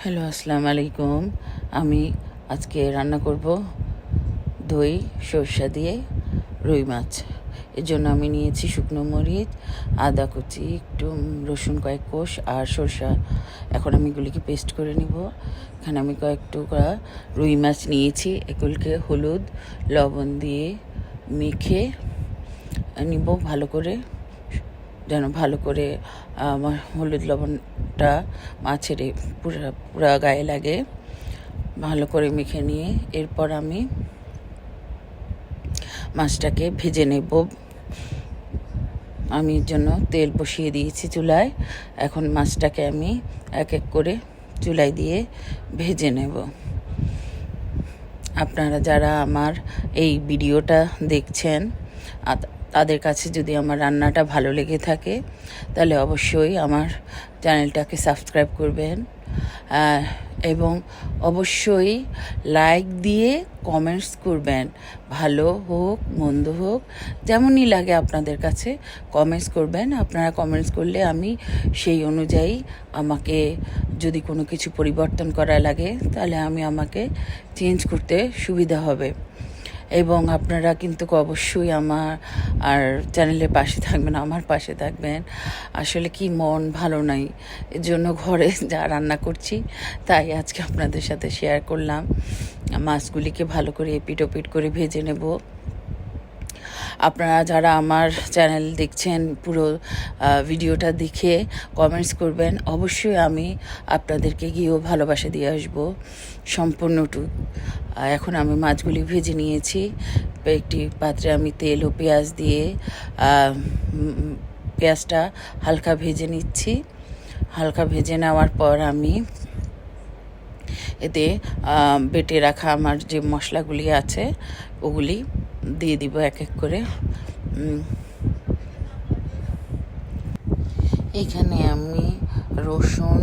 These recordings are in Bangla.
হ্যালো, আসসালামু আলাইকুম। আমি আজকে রান্না করব দই সরষা দিয়ে রুই মাছ। এর জন্য আমি নিয়েছি শুকনো মরিচ, আদা কুচি, একটু রসুন কয়েক কোষ আর সরষা। এখন আমি এগুলিকে পেস্ট করে নিব। এখানে আমি কয়েক টুকরা রুই মাছ নিয়েছি। এগুলিকে হলুদ লবণ দিয়ে মেখে নিব ভালো করে, যেন ভালো করে আমার হলুদ লবণটা মাছের পুরা গায়ে লাগে। ভালো করে মেখে নিয়ে এরপর আমি মাছটাকে ভেজে নেব। আমি এর জন্য তেল বসিয়ে দিয়েছি চুলায়। এখন মাছটাকে আমি এক এক করে চুলায় দিয়ে ভেজে নেব। আপনারা যারা আমার এই ভিডিওটা দেখছেন তাদের কাছে যদি আমার রান্নাটা ভালো লেগে থাকে তাহলে অবশ্যই আমার চ্যানেলটাকে সাবস্ক্রাইব করবেন এবং অবশ্যই লাইক দিয়ে কমেন্টস করবেন। ভালো হোক মন্দ হোক যেমনই লাগে আপনাদের কাছে কমেন্টস করবেন। আপনারা কমেন্টস করলে আমি সেই অনুযায়ী আমাকে যদি কোনো কিছু পরিবর্তন করা লাগে তাহলে আমাকে চেঞ্জ করতে সুবিধা হবে। এবং আপনারা কিন্তু অবশ্যই আমার চ্যানেলের পাশে থাকবেন, আমার পাশে থাকবেন। আসলে কি মন ভালো নাই, এর জন্য ঘরে যা রান্না করছি তাই আজকে আপনাদের সাথে শেয়ার করলাম। মাছগুলিকে ভালো করে এপিট ওপিট করে ভেজে নেব। আপনারা যারা আমার চ্যানেল দেখছেন পুরো ভিডিওটা দেখে কমেন্টস করবেন। অবশ্যই আমি আপনাদেরকে গিয়েও ভালোবাসা দিয়ে আসবো সম্পূর্ণটুকু। এখন আমি মাছগুলি ভেজে নিয়েছি। একটি পাত্রে আমি তেল ও পেঁয়াজ দিয়ে পেঁয়াজটা হালকা ভেজে নিচ্ছি। হালকা ভেজে নেওয়ার পর আমি এতে বেটে রাখা আমার যে মশলাগুলি আছে ওগুলি দিয়ে দিব এক এক করে। এখানে আমি রসুন,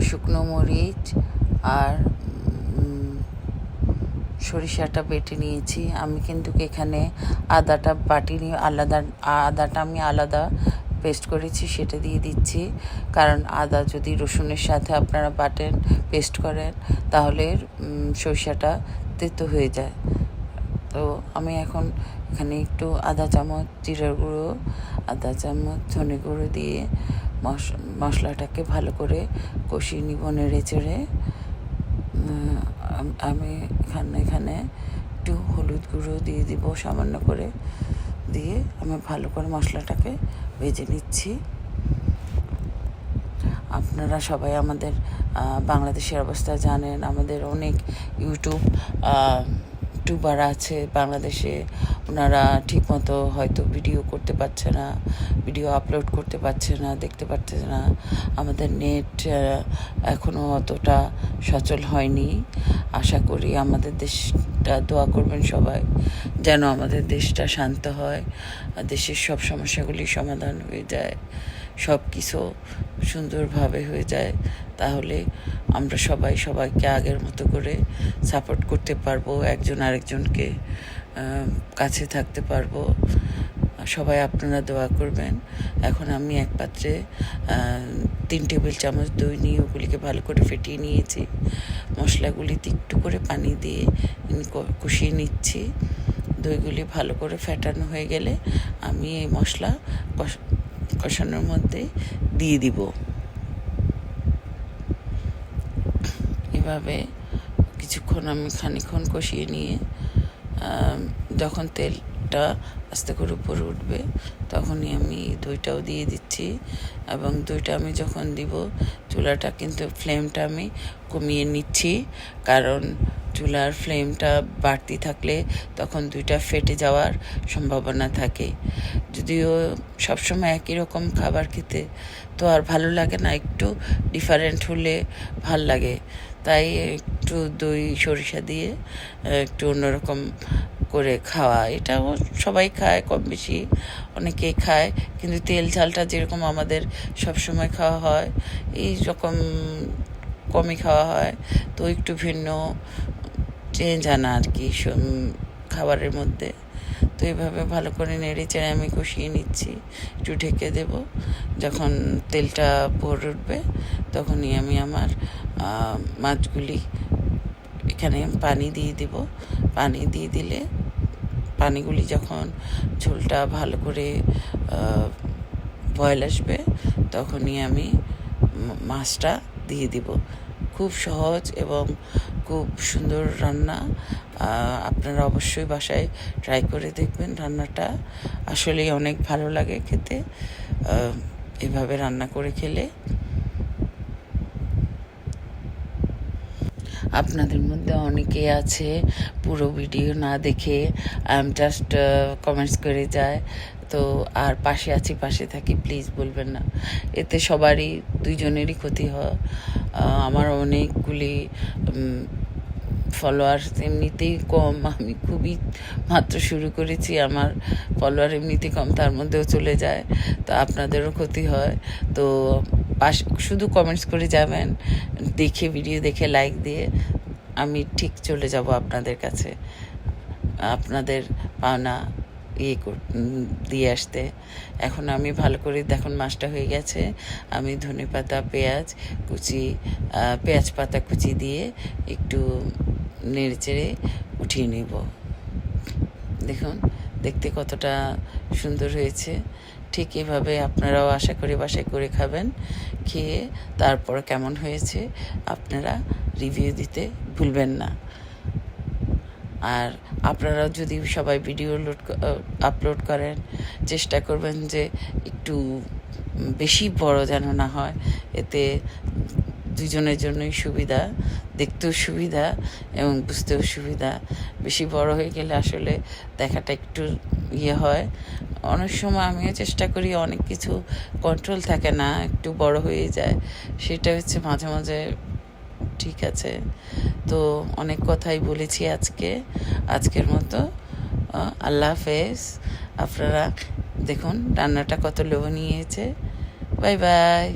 শুকনো মরিচ আর সরিষাটা বেটে নিয়েছি। আমি কিন্তু এখানে আদাটা বাটিনি, আদাটা আমি আলাদা পেস্ট করেছি, সেটা দিয়ে দিচ্ছি। কারণ আদা যদি রসুনের সাথে আপনারা বাটেন পেস্ট করেন তাহলে সরিষাটা তেতো হয়ে যায়। তো আমি এখন এখানে একটু আধা চামচ জিরার গুঁড়ো, আধা চামচ ধনে গুঁড়ো দিয়ে মশলাটাকে ভালো করে কষিয়ে নিব নেড়ে চেড়ে। আমি এখানে একটু হলুদ গুঁড়ো দিয়ে দিব সামান্য করে, দিয়ে আমি ভালো করে মশলাটাকে ভেজে নিচ্ছি। আপনারা সবাই আমাদের বাংলাদেশের অবস্থা জানেন। আমাদের অনেক ইউটিউবার আছে বাংলাদেশে, ওনারা ঠিকমতো হয়তো ভিডিও করতে পারছে না, ভিডিও আপলোড করতে পারছে না, দেখতে পারছে না। আমাদের নেট এখনও অতটা সচল হয়নি। আশা করি আমাদের দেশটা দোয়া করবেন সবাই, যেন আমাদের দেশটা শান্ত হয়, দেশের সব সমস্যাগুলি সমাধান হয়ে যায়, সব কিছু সুন্দরভাবে হয়ে যায়। তাহলে আমরা সবাইকে আগের মতো করে সাপোর্ট করতে পারবো, একজন আরেকজনকে কাছে থাকতে পারবো। সবাই আপনারা দোয়া করবেন। এখন আমি এক পাত্রে 3 টেবিল চামচ দই নিয়ে ওগুলিকে ভালো করে ফেটিয়ে নিয়েছি। মশলাগুলিতে একটু করে পানি দিয়ে কষিয়ে নিচ্ছি। দইগুলি ভালো করে ফেটানো হয়ে গেলে আমি এই মশলা কষানোর মধ্যে দিয়ে দিব। এভাবে আমি খানিকক্ষণ কষিয়ে নিয়ে যখন তেলটা আস্তে করে উপরে উঠবে তখনই আমি দইটাও দিয়ে দিচ্ছি। এবং দইটা আমি যখন দিব চুলাটা কিন্তু ফ্লেমটা আমি কমিয়ে নিচ্ছি, কারণ চুলার ফ্লেমটা বাড়তি থাকলে তখন দইটা ফেটে যাওয়ার সম্ভাবনা থাকে। যদিও সবসময় একই রকম খাবার খেতে তো আর ভালো লাগে না, একটু ডিফারেন্ট হলে ভাল লাগে। তাই একটু দই সরিষা দিয়ে একটু অন্যরকম করে খাওয়া, এটাও সবাই খায় কম বেশি, অনেকেই খায়। কিন্তু তেল ঝালটা যেরকম আমাদের সবসময় খাওয়া হয় এই রকম কমই খাওয়া হয়। তো একটু ভিন্ন চেঞ্জ আনা আর কি খাবারের মধ্যে। তো এইভাবে ভালো করে নেড়ে চেড়ে আমি কষিয়ে নিচ্ছি। একটু ঢেকে দেব, যখন তেলটা ভরে উঠবে তখনই আমি আমার মাছগুলি এখানে পানি দিয়ে দিব। পানি দিয়ে দিলে পানিগুলি যখন ঝোলটা ভালো করে বয়েল আসবে তখনই আমি মাছটা দিয়ে দিব। খুব সহজ এবং খুব সুন্দর রান্না। আপনারা অবশ্যই বাসায় ট্রাই করে দেখবেন। রান্নাটা আসলেই অনেক ভালো লাগে খেতে, এভাবে রান্না করে খেলে। আপনাদের মধ্যে অনেকে আছে পুরো ভিডিও না দেখে জাস্ট কমেন্টস করে যায়, তো আর পাশে আছি পাশে থাকি প্লিজ বলবেন না, এতে সবারই দুইজনেরই ক্ষতি হয়। আমার অনেকগুলি ফলোয়ার্স এমনিতেই কম, আমি খুবই মাত্র শুরু করেছি, আমার ফলোয়ার এমনিতেই কম, তার মধ্যেও চলে যায়, তো আপনাদেরও ক্ষতি হয়। তো শুধু কমেন্টস করে যাবেন, দেখে ভিডিও দেখে লাইক দিয়ে আমি ঠিক চলে যাব আপনাদের কাছে, আপনাদের পাওনা দিয়ে আসতে। এখন আমি ভালো করে দেখুন মাছটা হয়ে গেছে, আমি ধনেপাতা পেঁয়াজ পাতা কুচি দিয়ে একটু নেড়ে চেড়ে উঠিয়ে নেব। দেখুন দেখতে কতটা সুন্দর হয়েছে। ঠিক এভাবে আপনারাও আশা করি বাসায় করে খাবেন, খেয়ে তারপর কেমন হয়েছে আপনারা রিভিউ দিতে ভুলবেন না। আর আপনারা যদি সবাই ভিডিও আপলোড করেন, চেষ্টা করবেন যে একটু বেশি বড় যেন না হয়, এতে দুজনের জন্যই সুবিধা, দেখতেও সুবিধা এবং বুঝতেও সুবিধা। বেশি বড় হয়ে গেলে আসলে দেখাটা একটু হয়। অনেক সময় আমিও চেষ্টা করি, অনেক কিছু কন্ট্রোল থাকে না, একটু বড় হয়ে যায়, সেটা হচ্ছে মাঝে মাঝে। ঠিক আছে, তো অনেক কথাই বলেছি আজকের মতো। আল্লাহ হাফেজ। আপনারা দেখুন রান্নাটা কত লোভনীয় হয়েছে। Bye bye.